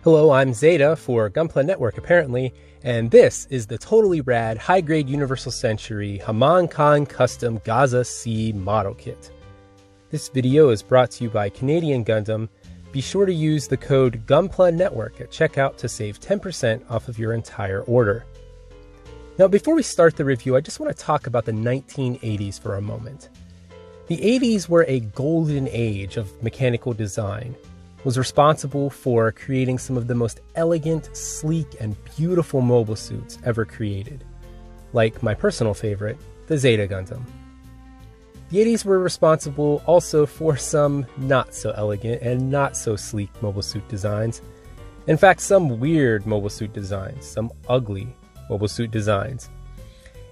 Hello, I'm Zeta for Gunpla Network apparently, and this is the totally rad high-grade Universal Century Haman Khan Custom Gaza C model kit. This video is brought to you by Canadian Gundam. Be sure to use the code Gunpla Network at checkout to save 10% off of your entire order. Now before we start the review, I just want to talk about the 1980s for a moment. The 80s were a golden age of mechanical design. Was responsible for creating some of the most elegant, sleek, and beautiful mobile suits ever created. Like my personal favorite, the Zeta Gundam. The 80s were responsible also for some not so elegant and not so sleek mobile suit designs. In fact, some weird mobile suit designs, some ugly mobile suit designs.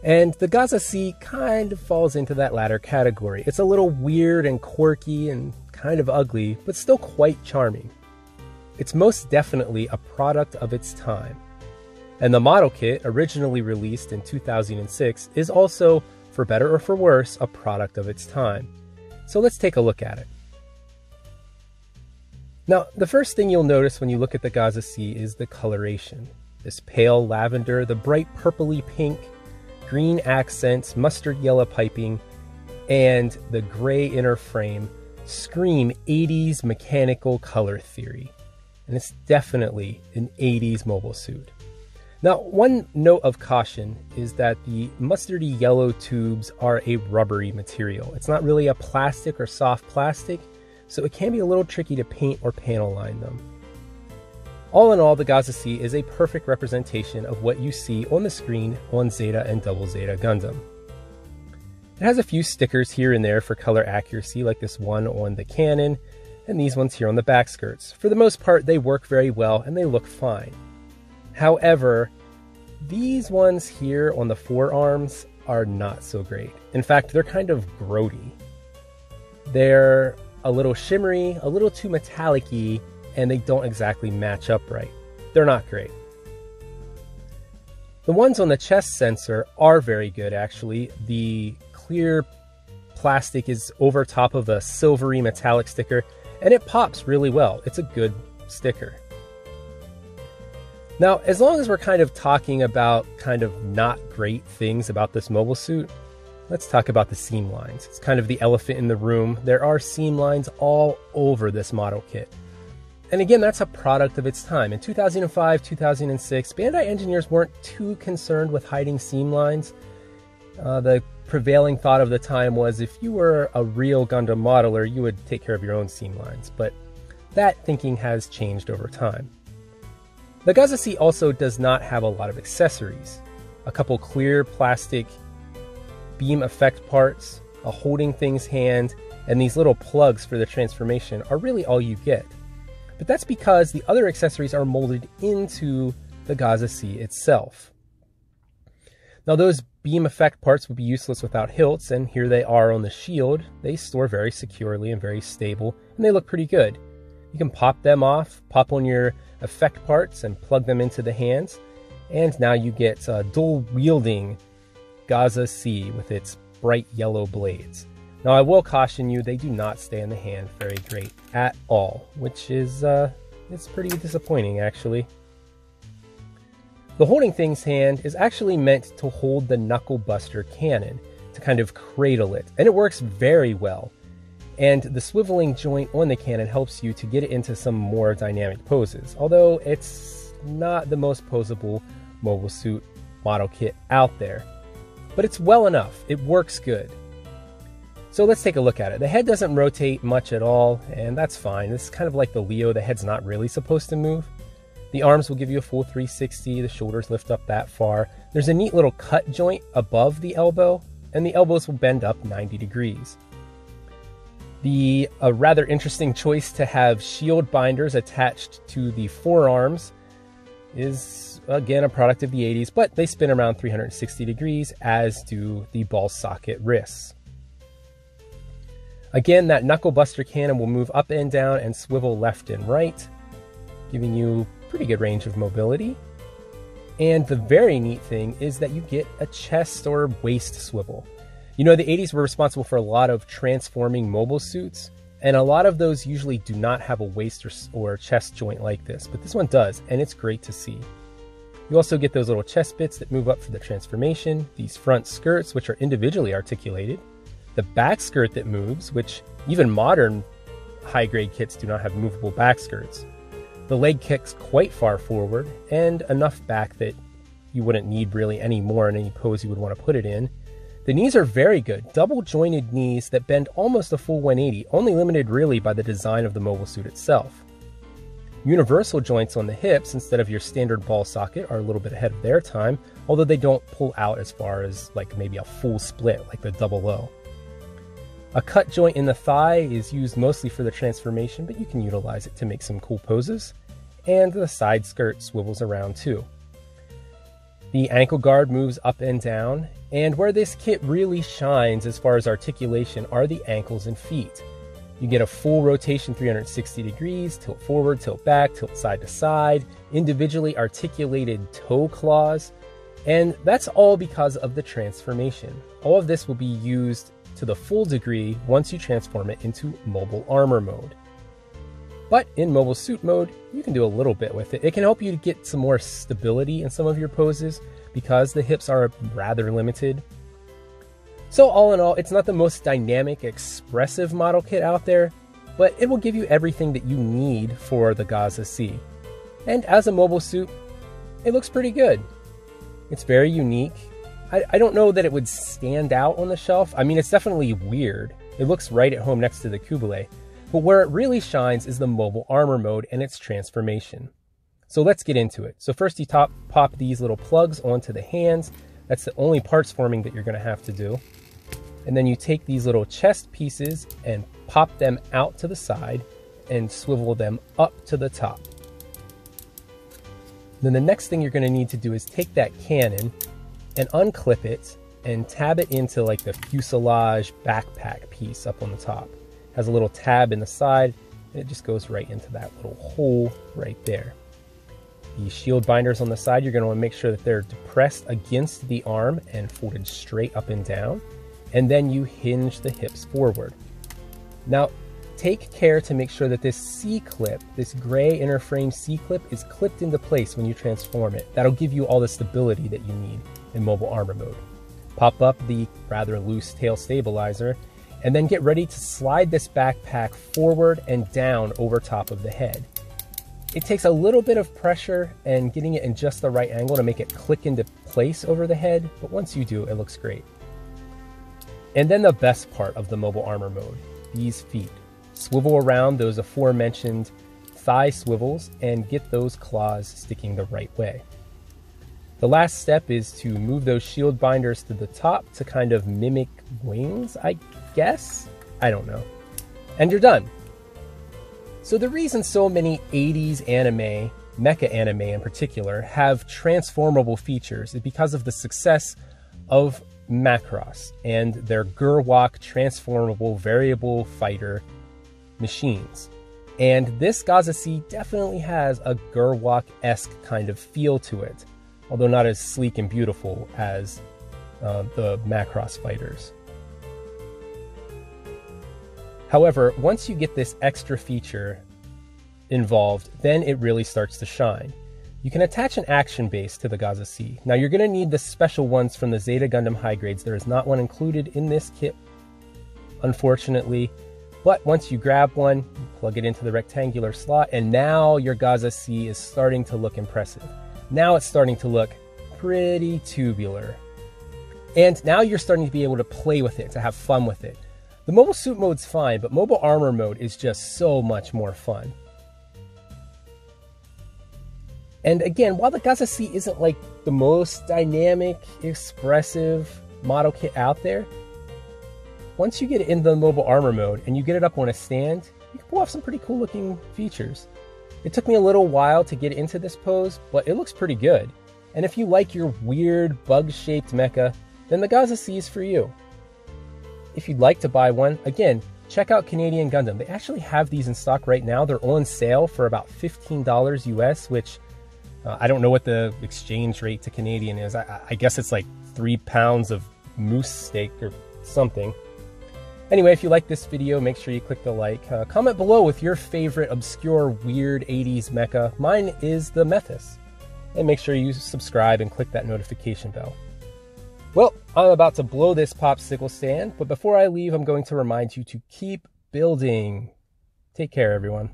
And the Gaza C kind of falls into that latter category. It's a little weird and quirky and kind of ugly, but still quite charming. It's most definitely a product of its time. And the model kit, originally released in 2006, is also, for better or for worse, a product of its time. So let's take a look at it. Now, the first thing you'll notice when you look at the Gaza C is the coloration. This pale lavender, the bright purpley pink, green accents, mustard yellow piping, and the gray inner frame scream 80s mechanical color theory. And it's definitely an 80s mobile suit. Now, one note of caution is that the mustardy yellow tubes are a rubbery material. It's not really a plastic or soft plastic, so it can be a little tricky to paint or panel line them. All in all, the Gaza C is a perfect representation of what you see on the screen on Zeta and Double Zeta Gundam. It has a few stickers here and there for color accuracy, like this one on the cannon, and these ones here on the back skirts. For the most part, they work very well and they look fine. However, these ones here on the forearms are not so great. In fact, they're kind of grody. They're a little shimmery, a little too metallic-y, and they don't exactly match up right. They're not great. The ones on the chest sensor are very good, actually. The clear plastic is over top of a silvery metallic sticker, and it pops really well. It's a good sticker. Now, as long as we're kind of talking about kind of not great things about this mobile suit, let's talk about the seam lines. It's kind of the elephant in the room. There are seam lines all over this model kit. And again, that's a product of its time. In 2005, 2006, Bandai engineers weren't too concerned with hiding seam lines. The prevailing thought of the time was if you were a real Gundam modeler, you would take care of your own seam lines. But that thinking has changed over time. The Gaza C also does not have a lot of accessories. A couple clear plastic beam effect parts, a holding things hand, and these little plugs for the transformation are really all you get. But that's because the other accessories are molded into the Gaza C itself. Now those beam effect parts would be useless without hilts, and here they are on the shield. They store very securely and very stable, and they look pretty good. You can pop them off, pop on your effect parts, and plug them into the hands, and now you get a dual-wielding Gaza C with its bright yellow blades. Now I will caution you, they do not stay in the hand very great at all, which is it's pretty disappointing actually. The holding things hand is actually meant to hold the Knuckle Buster cannon, to kind of cradle it, and it works very well. And the swiveling joint on the cannon helps you to get it into some more dynamic poses, although it's not the most posable mobile suit model kit out there. But it's well enough, it works good. So let's take a look at it. The head doesn't rotate much at all, and that's fine. This is kind of like the Leo, the head's not really supposed to move. The arms will give you a full 360, the shoulders lift up that far. There's a neat little cut joint above the elbow, and the elbows will bend up 90 degrees. A rather interesting choice to have shield binders attached to the forearms is, again, a product of the 80s, but they spin around 360 degrees, as do the ball socket wrists. Again, that Knuckle Buster cannon will move up and down and swivel left and right, giving you pretty good range of mobility. And the very neat thing is that you get a chest or waist swivel. You know, the 80s were responsible for a lot of transforming mobile suits, And a lot of those usually do not have a waist or chest joint like this, but this one does, and it's great to see. You also get those little chest bits that move up for the transformation, these front skirts, which are individually articulated, the back skirt that moves, which even modern high-grade kits do not have movable back skirts. The leg kicks quite far forward, and enough back that you wouldn't need really any more in any pose you would want to put it in. The knees are very good, double jointed knees that bend almost a full 180, only limited really by the design of the mobile suit itself. Universal joints on the hips instead of your standard ball socket are a little bit ahead of their time, although they don't pull out as far as like maybe a full split like the double O. A cut joint in the thigh is used mostly for the transformation, but you can utilize it to make some cool poses. And the side skirt swivels around too. The ankle guard moves up and down, and where this kit really shines as far as articulation are the ankles and feet. You get a full rotation 360 degrees, tilt forward, tilt back, tilt side to side, individually articulated toe claws, and that's all because of the transformation. All of this will be used to the full degree once you transform it into mobile armor mode. But in mobile suit mode, you can do a little bit with it. It can help you to get some more stability in some of your poses because the hips are rather limited. So all in all, it's not the most dynamic, expressive model kit out there, but it will give you everything that you need for the Gaza C. And as a mobile suit, it looks pretty good. It's very unique. I don't know that it would stand out on the shelf. I mean, it's definitely weird. It looks right at home next to the Kubelé. But where it really shines is the mobile armor mode and its transformation. So let's get into it. So first you pop these little plugs onto the hands. That's the only parts forming that you're going to have to do. And then you take these little chest pieces and pop them out to the side and swivel them up to the top. Then the next thing you're going to need to do is take that cannon and unclip it and tab it into like the fuselage backpack piece up on the top. It has a little tab in the side and it just goes right into that little hole right there. The shield binders on the side, you're going to want to make sure that they're depressed against the arm and folded straight up and down. And then you hinge the hips forward. Now, take care to make sure that this C-clip, this gray inner frame C-clip, is clipped into place when you transform it. That'll give you all the stability that you need in mobile armor mode. Pop up the rather loose tail stabilizer, and then get ready to slide this backpack forward and down over top of the head. It takes a little bit of pressure and getting it in just the right angle to make it click into place over the head, but once you do, it looks great. And then the best part of the mobile armor mode, these feet. Swivel around those aforementioned thigh swivels and get those claws sticking the right way. The last step is to move those shield binders to the top to kind of mimic wings, I guess? I don't know. And you're done. So the reason so many 80s anime, mecha anime in particular, have transformable features is because of the success of Macross and their Gerwalk transformable variable fighter machines. And this Gaza C definitely has a Gerwalk-esque kind of feel to it, although not as sleek and beautiful as the Macross fighters. However, once you get this extra feature involved, then it really starts to shine. You can attach an action base to the Gaza C. Now you're going to need the special ones from the Zeta Gundam high grades. There is not one included in this kit, unfortunately. But once you grab one, you plug it into the rectangular slot, and now your Gaza C is starting to look impressive. Now it's starting to look pretty tubular. And now you're starting to be able to play with it, to have fun with it. The mobile suit mode's fine, but mobile armor mode is just so much more fun. And again, while the Gaza C isn't like the most dynamic, expressive model kit out there, once you get it in the mobile armor mode and you get it up on a stand, you can pull off some pretty cool looking features. It took me a little while to get into this pose, but it looks pretty good. And if you like your weird bug-shaped mecha, then the Gaza C is for you. If you'd like to buy one, again, check out Canadian Gundam. They actually have these in stock right now. They're on sale for about $15 US, which I don't know what the exchange rate to Canadian is. I guess it's like 3 pounds of moose steak or something. Anyway, if you like this video, make sure you click the like. Comment below with your favorite obscure, weird 80s mecha. Mine is the Methus. And make sure you subscribe and click that notification bell. Well, I'm about to blow this popsicle stand, but before I leave, I'm going to remind you to keep building. Take care, everyone.